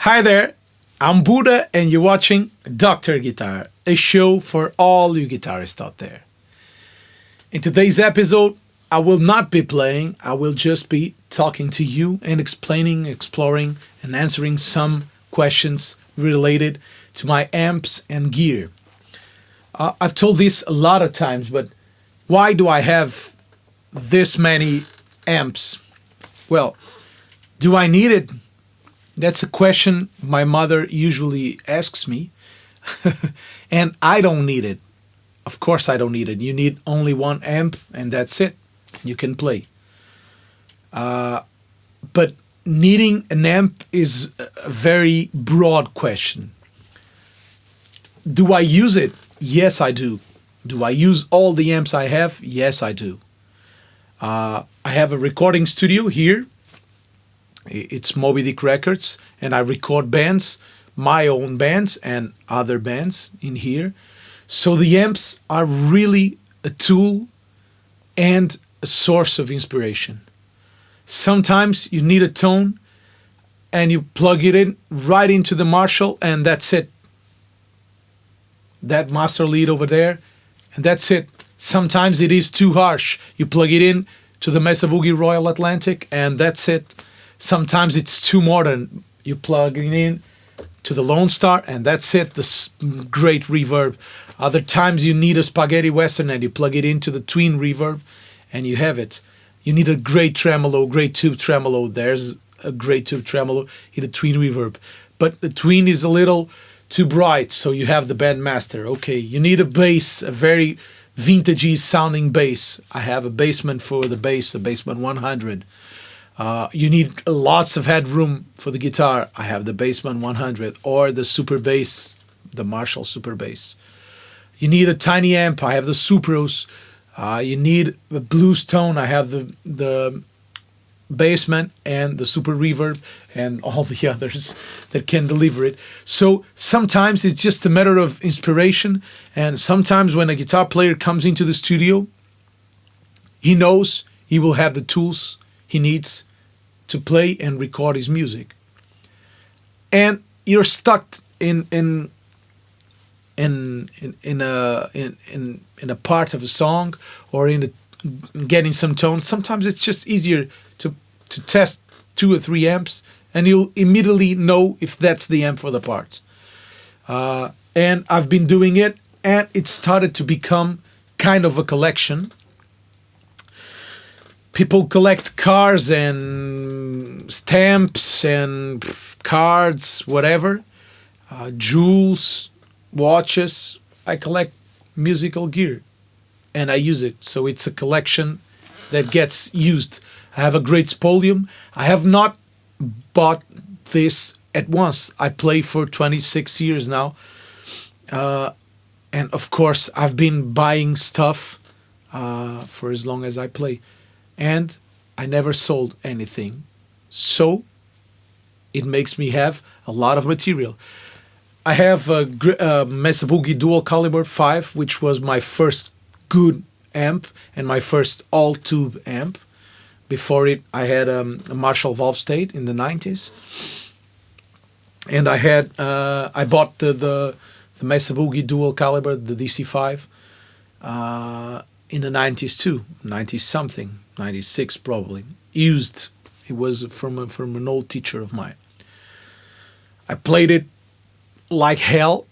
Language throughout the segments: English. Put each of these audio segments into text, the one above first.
Hi there, I'm Buddha and you're watching Dr. Guitar, a show for all you guitarists out there. In today's episode, I will not be playing, I will just be talking to you and explaining, exploring, and answering some questions related to my amps and gear. I've told this a lot of times, but why do I have this many amps? Well, do I need it? That's a question my mother usually asks me, and I don't need it. Of course I don't need it. You need only one amp, and that's it. You can play. But needing an amp is a very broad question. Do I use it? Yes, I do. Do I use all the amps I have? Yes, I do. I have a recording studio here. It's Moby Dick Records, and I record bands, my own bands and other bands in here. So the amps are really a tool and a source of inspiration. Sometimes you need a tone and you plug it in right into the Marshall and that's it. That master lead over there and that's it. Sometimes it is too harsh. You plug it in to the Mesa Boogie Royal Atlantic and that's it. Sometimes it's too modern. You plug it in to the Lone Star and that's it, this great reverb. Other times you need a spaghetti western and you plug it into the twin reverb and you have it. You need a great tremolo, great tube tremolo. There's a great tube tremolo in the twin reverb. But the twin is a little too bright, so you have the bandmaster. Okay, you need a bass, a very vintagey sounding bass. I have a Bassman for the bass, the Bassman 100. You need lots of headroom for the guitar. I have the Bassman 100 or the Super Bass, the Marshall Super Bass. You need a tiny amp. I have the Supros. You need a blues tone. I have the Bassman and the Super Reverb and all the others that can deliver it. So sometimes it's just a matter of inspiration. And sometimes when a guitar player comes into the studio, he knows he will have the tools he needs to play and record his music, and you're stuck in a part of a song or getting some tone. Sometimes it's just easier to test 2 or 3 amps, and you'll immediately know if that's the amp for the part. And I've been doing it, and it started to become kind of a collection. People collect cars and stamps and cards, whatever, jewels, watches. I collect musical gear and I use it. So it's a collection that gets used. I have a great spolium. I have not bought this at once. I play for 26 years now. And of course, I've been buying stuff for as long as I play. And I never sold anything. So it makes me have a lot of material. I have a Mesa Boogie Dual Caliber 5, which was my first good amp and my first all-tube amp. Before it, I had a Marshall Valve State in the 90s. And I bought the Mesa Boogie Dual Caliber, the DC5, in the 90s too, 90 something. 96 probably, used. It was from an old teacher of mine. I played it like hell,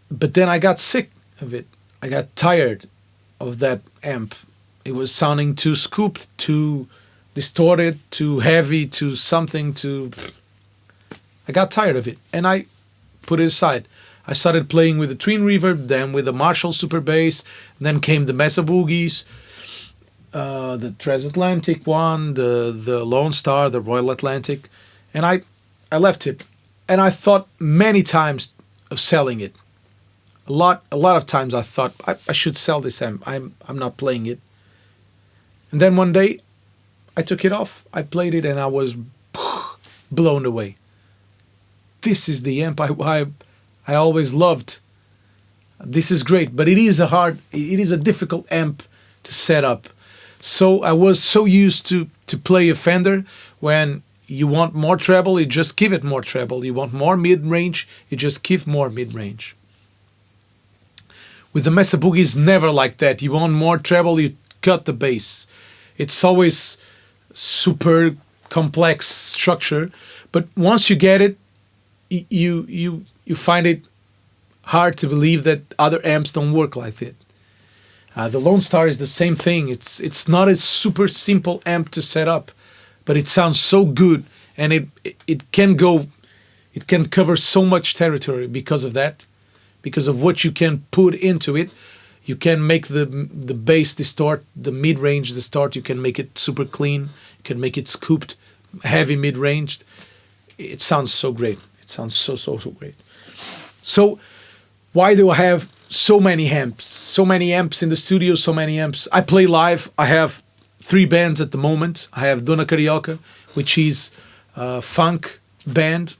but then I got sick of it. I got tired of that amp. It was sounding too scooped, too distorted, too heavy, too something, I got tired of it, and I put it aside. I started playing with the twin reverb, then with the Marshall Super Bass, then came the Mesa Boogies, the Transatlantic one, the Lone Star, the Royal Atlantic, and I left it. And I thought many times of selling it. A lot of times I thought I should sell this amp. I'm not playing it. And then one day I took it off. I played it and I was blown away. This is the amp I always loved. This is great, but it is a difficult amp to set up. So I was so used to play a Fender when You want more treble, you just give it more treble. You want more mid-range, you just give more mid-range. With the Mesa Boogie, it's never like that. You want more treble, you cut the bass. It's always super complex structure, but once you get it, you find it hard to believe that other amps don't work like it. The Lone Star is the same thing. It's not a super simple amp to set up, but it sounds so good, and it can cover so much territory because of that, because of what you can put into it. You can make the bass distort, the mid-range distort. You can make it super clean. You can make it scooped, heavy mid-ranged. It sounds so great. It sounds so great. So why do I have so many amps? So many amps in the studio, so many amps. I play live. I have 3 bands at the moment. I have Dona Carioca, which is a funk band.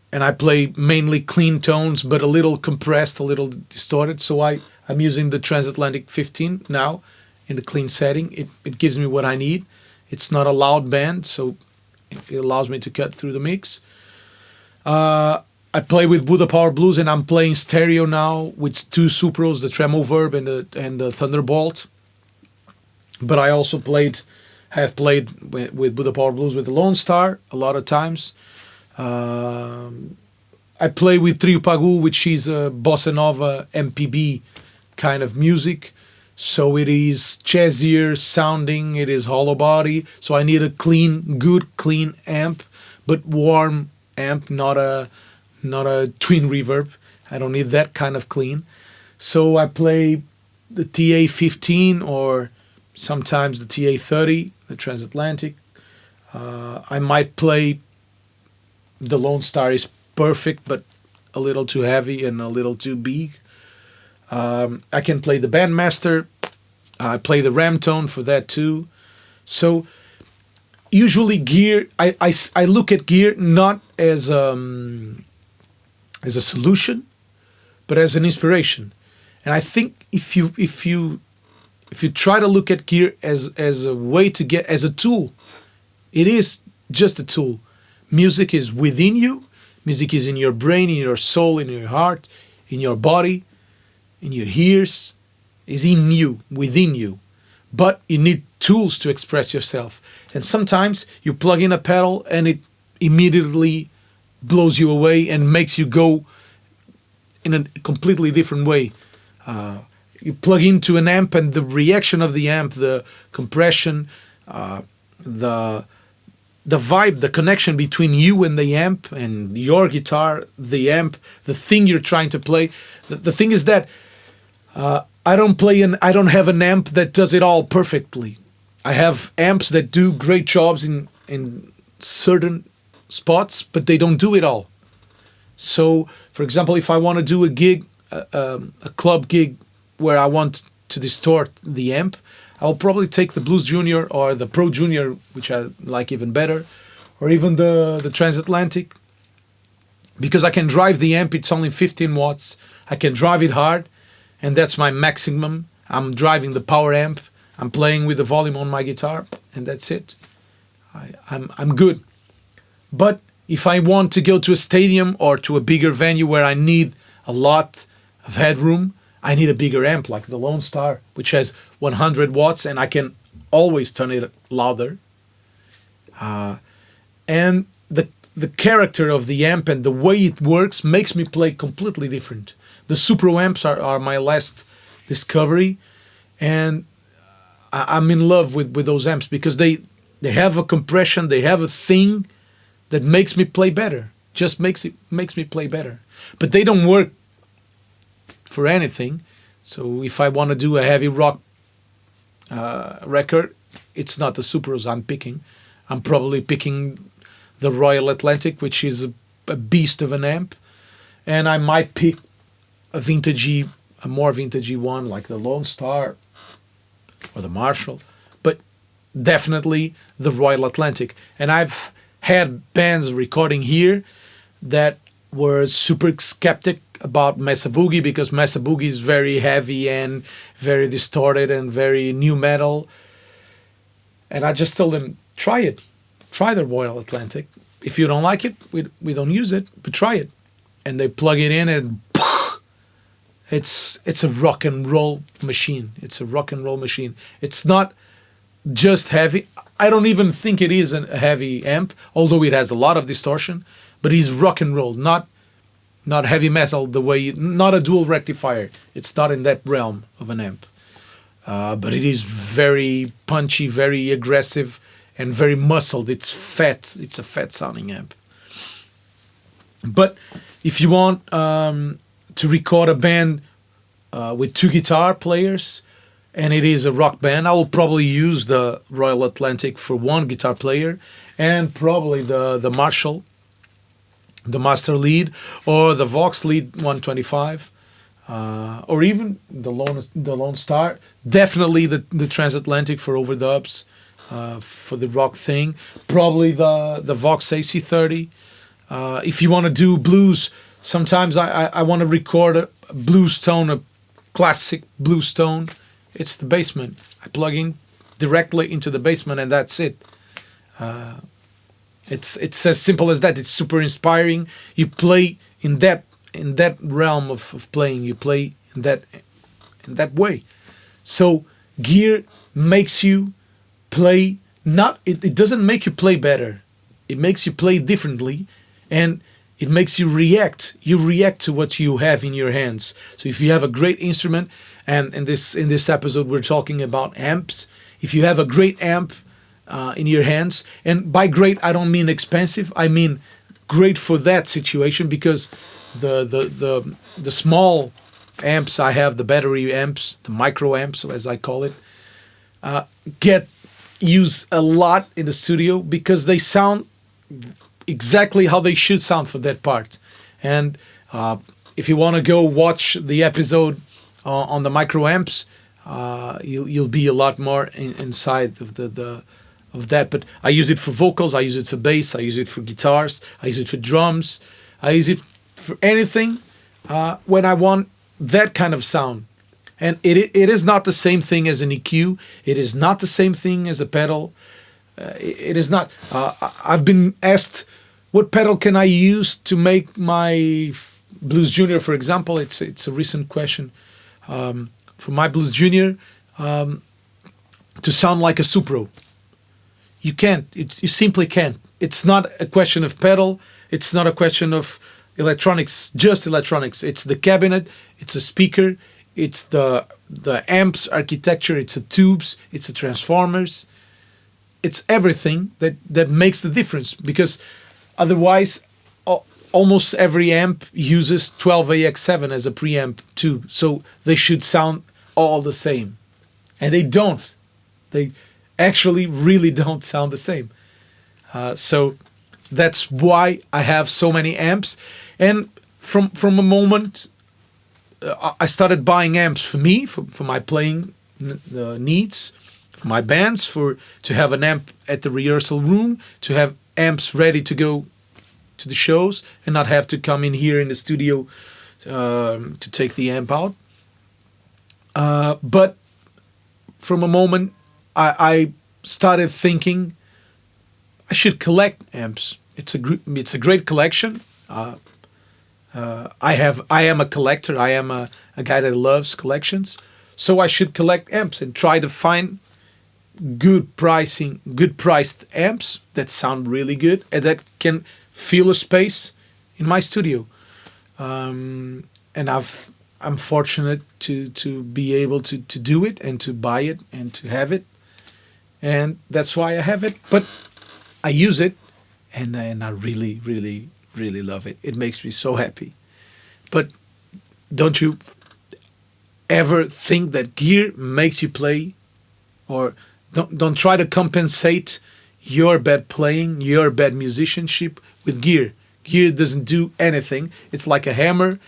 And I play mainly clean tones, but a little compressed, a little distorted. So I'm using the Transatlantic 15 now in the clean setting. It gives me what I need. It's not a loud band, so it allows me to cut through the mix. I play with Budda Power Blues, and I'm playing stereo now with 2 Supros, the Tremo Verb and the Thunderbolt. But I also have played with Budda Power Blues with the Lone Star a lot of times. I play with Trio Pagu, which is a bossa nova MPB kind of music. So it is jazzier sounding, it is hollow body. So I need a good clean amp, but warm amp, not a twin reverb. I don't need that kind of clean. So I play the TA15 or sometimes the TA30, the Transatlantic. I might play the Lone Star is perfect, but a little too heavy and a little too big. I can play the Bandmaster. I play the Ram Tone for that too. So usually gear, I look at gear not as a solution, but as an inspiration. And I think if you try to look at gear as a way to get, as a tool, it is just a tool. Music is within you. Music is in your brain, in your soul, in your heart, in your body, in your ears. Is in you, within you. But you need tools to express yourself. And sometimes you plug in a pedal and it immediately blows you away and makes you go in a completely different way. You plug into an amp and the reaction of the amp, the compression, the vibe, the connection between you and the amp and your guitar, the amp, the thing you're trying to play. The thing is that I don't have an amp that does it all perfectly. I have amps that do great jobs in certain spots, but they don't do it all. So, for example, if I want to do a gig, a club gig where I want to distort the amp, I'll probably take the Blues Junior or the Pro Junior, which I like even better, or even the Transatlantic, because I can drive the amp. It's only 15 watts. I can drive it hard, and that's my maximum. I'm driving the power amp. I'm playing with the volume on my guitar, and that's it. I'm good. But if I want to go to a stadium or to a bigger venue where I need a lot of headroom, I need a bigger amp like the Lone Star, which has 100 watts, and I can always turn it louder. And the character of the amp and the way it works makes me play completely different. The Supro amps are my last discovery, and I'm in love with those amps because they have a compression, they have a thing that makes me play better. Just makes me play better. But they don't work for anything. So if I want to do a heavy rock record, it's not the Supros I'm picking. I'm probably picking the Royal Atlantic, which is a beast of an amp, and I might pick a more vintagey one like the Lone Star or the Marshall, but definitely the Royal Atlantic. And I've had bands recording here that were super skeptic about Mesa Boogie because Mesa Boogie is very heavy and very distorted and very new metal. And I just told them, try it. Try the Royal Atlantic. If you don't like it, we don't use it, but try it. And they plug it in, and it's a rock and roll machine. It's a rock and roll machine. It's not just heavy. I don't even think it is a heavy amp, although it has a lot of distortion. But it's rock and roll, not heavy metal. Not a dual rectifier. It's not in that realm of an amp. But it is very punchy, very aggressive, and very muscled. It's fat. It's a fat sounding amp. But if you want to record a band with 2 guitar players, and it is a rock band, I will probably use the Royal Atlantic for 1 guitar player, and probably the Marshall, the Master Lead, or the Vox Lead 125, or even the Lone Star. Definitely the Transatlantic for overdubs, for the rock thing. Probably the Vox AC30. If you want to do blues, sometimes I want to record a blues tone, a classic blues tone. It's the basement. I plug in directly into the basement, and that's it. It's as simple as that. It's super inspiring. You play in that realm of playing. You play in that way. So gear makes you play. It doesn't make you play better. It makes you play differently, and it makes you react. You react to what you have in your hands. So if you have a great instrument, and in this episode we're talking about amps. If you have a great amp in your hands, and by great I don't mean expensive, I mean great for that situation, because the small amps I have, the battery amps, the micro amps as I call it, get used a lot in the studio because they sound exactly how they should sound for that part. And if you want to go watch the episode on the micro amps, you'll be a lot more inside of of that. But I use it for vocals, I use it for bass, I use it for guitars, I use it for drums, I use it for anything when I want that kind of sound. And it is not the same thing as an EQ. It is not the same thing as a pedal. It is not. I've been asked, what pedal can I use to make my Blues Junior, for example? It's a recent question. For my Blues Junior, to sound like a Supro. You can't. You simply can't. It's not a question of pedal. It's not a question of electronics, just electronics. It's the cabinet. It's a speaker. It's the amps architecture. It's the tubes. It's the transformers. It's everything that makes the difference, because otherwise almost every amp uses 12AX7 as a preamp tube, so they should sound all the same, and they don't. They actually really don't sound the same. So that's why I have so many amps. And from a moment I started buying amps for me, for my playing needs, for my bands, to have an amp at the rehearsal room, to have amps ready to go to the shows and not have to come in here in the studio to take the amp out. But from a moment I started thinking I should collect amps. It's a great collection. I am a collector. I am a guy that loves collections. So I should collect amps and try to find good priced amps that sound really good and that can fill a space in my studio. And I'm fortunate to be able to do it and to buy it and to have it. And that's why I have it. But I use it, and I really, really, really love it. It makes me so happy. But don't you ever think that gear makes you play, or don't try to compensate your bad playing, your bad musicianship with gear. Gear doesn't do anything. It's like a hammer,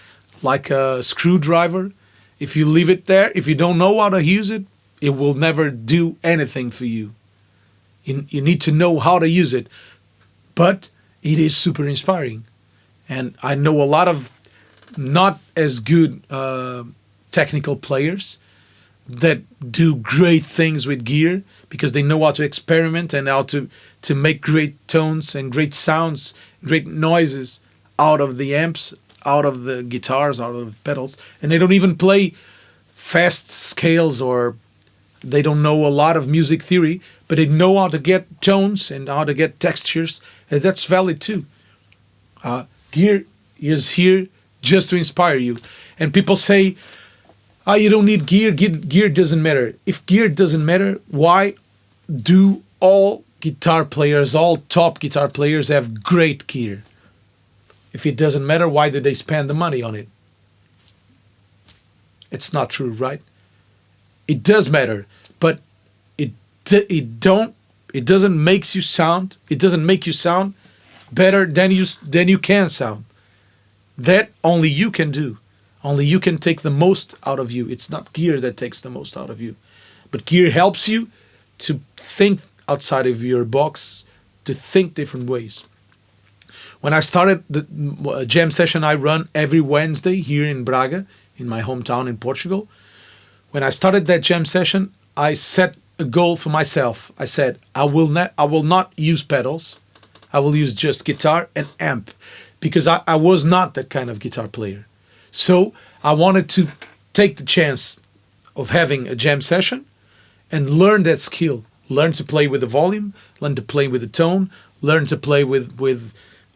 like a screwdriver. If you leave it there, if you don't know how to use it, it will never do anything for you. You need to know how to use it. But it is super inspiring. And I know a lot of not as good technical players that do great things with gear because they know how to experiment and how to make great tones and great sounds, great noises out of the amps, out of the guitars, out of the pedals. And they don't even play fast scales, or they don't know a lot of music theory, but they know how to get tones and how to get textures. And that's valid too. Gear is here just to inspire you. And people say, oh, you don't need gear. Gear doesn't matter. If gear doesn't matter, why do all guitar players, all top guitar players have great gear? If it doesn't matter, why did they spend the money on it? It's not true, right? It does matter, but it doesn't make you sound. It doesn't make you sound better than you can sound. That only you can do. Only you can take the most out of you. It's not gear that takes the most out of you, but gear helps you to think outside of your box, to think different ways. When I started the jam session I run every Wednesday here in Braga, in my hometown in Portugal, when I started that jam session, I set a goal for myself. I said, I will not use pedals. I will use just guitar and amp, because I was not that kind of guitar player. So I wanted to take the chance of having a jam session and learn that skill. Learn to play with the volume, learn to play with the tone, learn to play with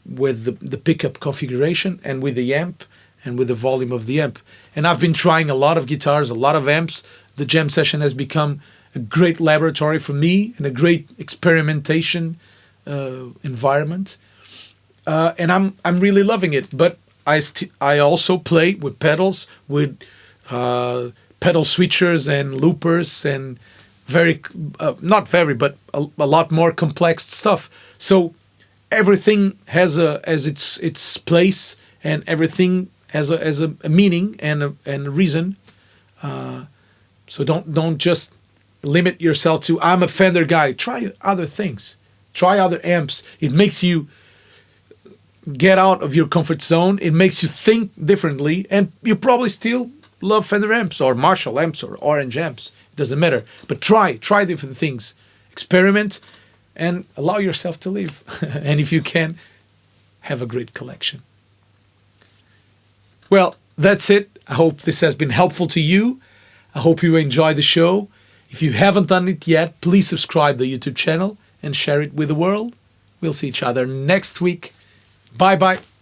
the pickup configuration and with the amp and with the volume of the amp. And I've been trying a lot of guitars, a lot of amps. The jam session has become a great laboratory for me and a great experimentation environment. And I'm really loving it. But I also play with pedals, with pedal switchers and loopers and but a lot more complex stuff. So everything has its place, and everything has a meaning and a reason. So don't just limit yourself to, I'm a Fender guy. Try other things. Try other amps. It makes you get out of your comfort zone. It makes you think differently, and you probably still love Fender amps or Marshall amps or Orange amps. It doesn't matter. But try different things. Experiment and allow yourself to live. And if you can, have a great collection. Well, that's it. I hope this has been helpful to you. I hope you enjoyed the show. If you haven't done it yet, please subscribe to the YouTube channel and share it with the world. We'll see each other next week. Bye-bye.